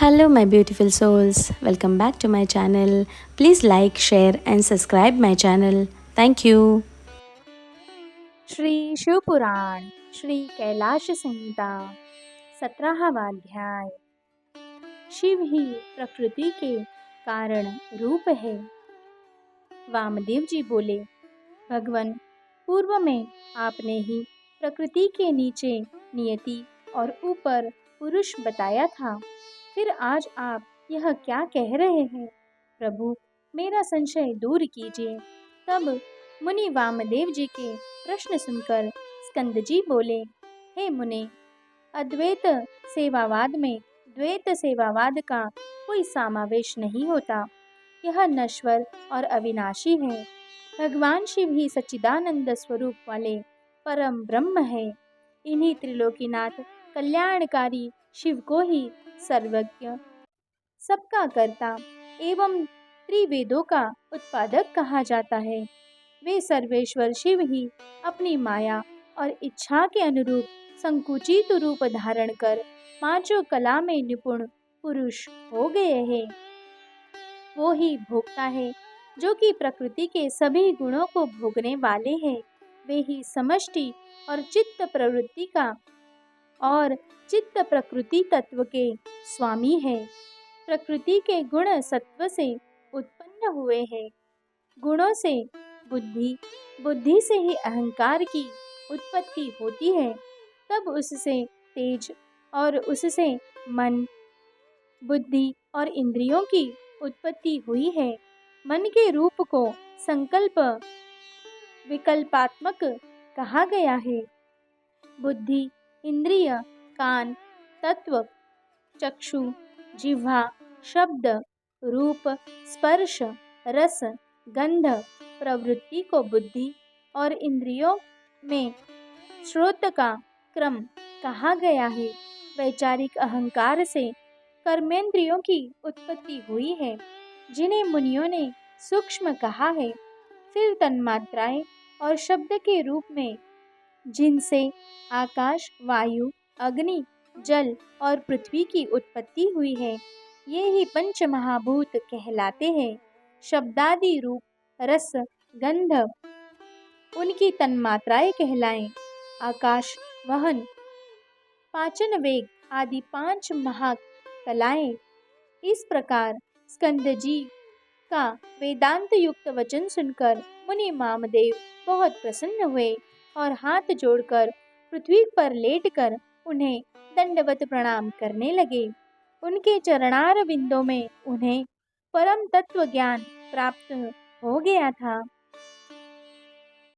Hello, my beautiful souls. Welcome back to my channel. Please like, share, and subscribe my channel. Thank you. Shri Shivpuran Shri Kailash संहिता 17वां अध्याय। शिव ही प्रकृति के कारण रूप है। वामदेव जी बोले, भगवान, पूर्व में आपने ही प्रकृति के नीचे नियति और ऊपर पुरुष बताया था, फिर आज आप यह क्या कह रहे हैं? प्रभु, मेरा संशय दूर कीजिए। तब मुनि वामदेव जी के प्रश्न सुनकर स्कंद जी बोले, हे मुने, अद्वैत सेवावाद में द्वैत सेवावाद का कोई समावेश नहीं होता। यह नश्वर और अविनाशी है। भगवान शिव ही सच्चिदानंद स्वरूप वाले परम ब्रह्म है। इन्हीं त्रिलोकीनाथ कल्याणकारी शिव को ही सर्वज्ञ, सबका कर्ता एवं त्रिवेदों का उत्पादक कहा जाता है। वे सर्वेश्वर शिव ही अपनी माया और इच्छा के अनुरूप संकुचित रूप धारण कर पांचों कला में निपुण पुरुष हो गए हैं। वो ही भोगता है जो कि प्रकृति के सभी गुणों को भोगने वाले हैं। वे ही समष्टि और चित्त प्रवृत्ति का और चित्त प्रकृति तत्व के स्वामी है। प्रकृति के गुण सत्व से उत्पन्न हुए हैं। गुणों से बुद्धि, बुद्धि से ही अहंकार की उत्पत्ति होती है। तब उससे तेज और उससे मन, बुद्धि और इंद्रियों की उत्पत्ति हुई है। मन के रूप को संकल्प विकल्पात्मक कहा गया है। बुद्धि, इंद्रिय, कान, तत्व, चक्षु, जिह्वा, शब्द, रूप, स्पर्श, रस, गंध प्रवृत्ति को बुद्धि और इंद्रियों में श्रोत का क्रम कहा गया है। वैचारिक अहंकार से कर्मेंद्रियों की उत्पत्ति हुई है, जिन्हें मुनियों ने सूक्ष्म कहा है। फिर तन्मात्राएं और शब्द के रूप में जिनसे आकाश, वायु, अग्नि, जल और पृथ्वी की उत्पत्ति हुई है, ये ही पंच महाभूत कहलाते हैं। शब्दादि रूप, रस, गंध उनकी तन्मात्राएं कहलाएं। आकाश, वहन, पाचन वेग आदि पांच महाकलाएं। इस प्रकार स्कंद जी का वेदांत युक्त वचन सुनकर मुनि वामदेव बहुत प्रसन्न हुए और हाथ जोड़कर पृथ्वी पर लेटकर उन्हें दंडवत प्रणाम करने लगे। उनके चरणार बिंदों में उन्हें परम तत्व ज्ञान प्राप्त हो गया था।